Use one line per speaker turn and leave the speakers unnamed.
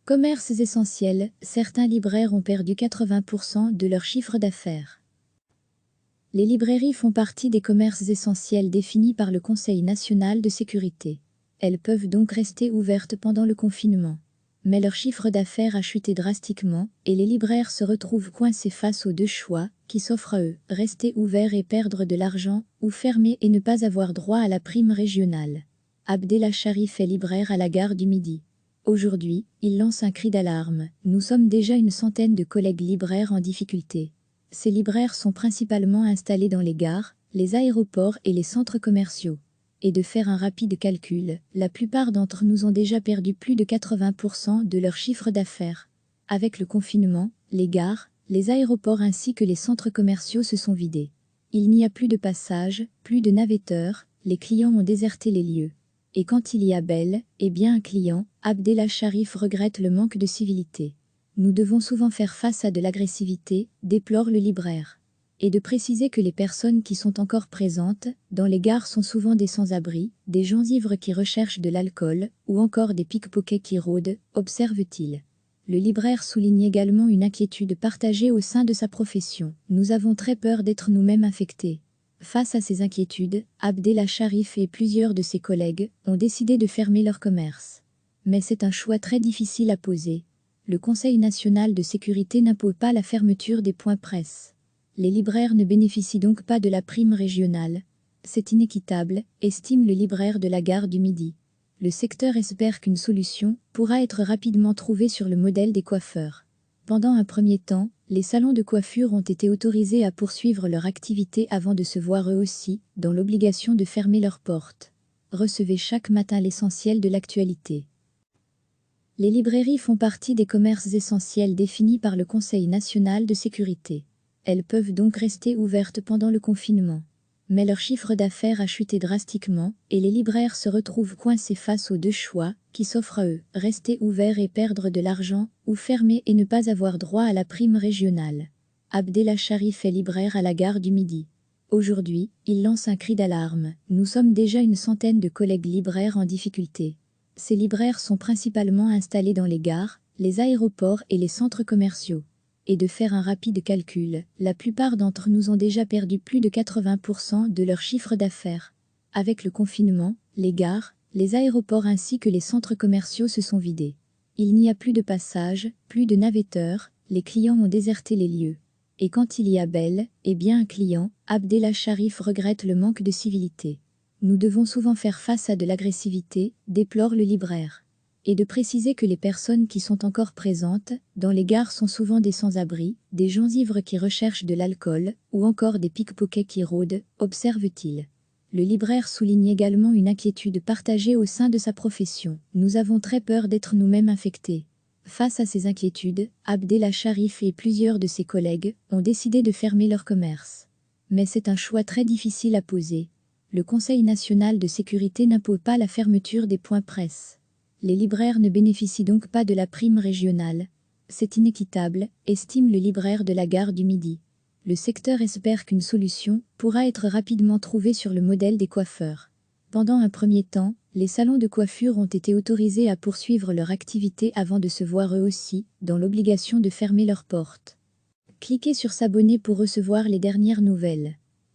Commerces essentiels, certains libraires ont perdu 80% de leur chiffre d'affaires. Les librairies font partie des commerces essentiels définis par le Conseil national de sécurité. Elles peuvent donc rester ouvertes pendant le confinement. Mais leur chiffre d'affaires a chuté drastiquement et les libraires se retrouvent coincés face aux deux choix qui s'offrent à eux, rester ouverts et perdre de l'argent ou fermer et ne pas avoir droit à la prime régionale. Abdellah Sharif est libraire à la gare du Midi. Aujourd'hui, il lance un cri d'alarme. Nous sommes déjà une centaine de collègues libraires en difficulté. Ces libraires sont principalement installés dans les gares, les aéroports et les centres commerciaux. Et de faire un rapide calcul, la plupart d'entre nous ont déjà perdu plus de 80% de leur chiffre d'affaires. Avec le confinement, les gares, les aéroports ainsi que les centres commerciaux se sont vidés. Il n'y a plus de passages, plus de navetteurs, les clients ont déserté les lieux. Et quand il y a bel et bien un client, Abdellah Sharif regrette le manque de civilité. Nous devons souvent faire face à de l'agressivité, déplore le libraire. Et de préciser que les personnes qui sont encore présentes dans les gares sont souvent des sans-abri, des gens ivres qui recherchent de l'alcool, ou encore des pickpockets qui rôdent, observe-t-il. Le libraire souligne également une inquiétude partagée au sein de sa profession. Nous avons très peur d'être nous-mêmes infectés. Face à ces inquiétudes, Abdellah Sharif et plusieurs de ses collègues ont décidé de fermer leur commerce. Mais c'est un choix très difficile à poser. Le Conseil national de sécurité n'impose pas la fermeture des points presse. Les libraires ne bénéficient donc pas de la prime régionale. C'est inéquitable, estime le libraire de la gare du Midi. Le secteur espère qu'une solution pourra être rapidement trouvée sur le modèle des coiffeurs. Pendant un premier temps, les salons de coiffure ont été autorisés à poursuivre leur activité avant de se voir eux aussi dans l'obligation de fermer leurs portes. Recevez chaque matin l'essentiel de l'actualité. Les librairies font partie des commerces essentiels définis par le Conseil national de sécurité. Elles peuvent donc rester ouvertes pendant le confinement. Mais leur chiffre d'affaires a chuté drastiquement et les libraires se retrouvent coincés face aux deux choix qui s'offrent à eux, rester ouverts et perdre de l'argent ou fermer et ne pas avoir droit à la prime régionale. Abdellah Sharif est libraire à la gare du Midi. Aujourd'hui, il lance un cri d'alarme. Nous sommes déjà une centaine de collègues libraires en difficulté. Ces libraires sont principalement installés dans les gares, les aéroports et les centres commerciaux. Et de faire un rapide calcul, la plupart d'entre nous ont déjà perdu plus de 80% de leur chiffre d'affaires. Avec le confinement, les gares, les aéroports ainsi que les centres commerciaux se sont vidés. Il n'y a plus de passages, plus de navetteurs, les clients ont déserté les lieux. Et quand il y a bel et bien un client, Abdellah Sharif regrette le manque de civilité. Nous devons souvent faire face à de l'agressivité, déplore le libraire. Et de préciser que les personnes qui sont encore présentes dans les gares sont souvent des sans-abri, des gens ivres qui recherchent de l'alcool, ou encore des pickpockets qui rôdent, observe-t-il. Le libraire souligne également une inquiétude partagée au sein de sa profession. Nous avons très peur d'être nous-mêmes infectés. Face à ces inquiétudes, Abdellah Sharif et plusieurs de ses collègues ont décidé de fermer leur commerce. Mais c'est un choix très difficile à poser. Le Conseil national de sécurité n'impose pas la fermeture des points presse. Les libraires ne bénéficient donc pas de la prime régionale. C'est inéquitable, estime le libraire de la gare du Midi. Le secteur espère qu'une solution pourra être rapidement trouvée sur le modèle des coiffeurs. Pendant un premier temps, les salons de coiffure ont été autorisés à poursuivre leur activité avant de se voir eux aussi dans l'obligation de fermer leurs portes. Cliquez sur s'abonner pour recevoir les dernières nouvelles.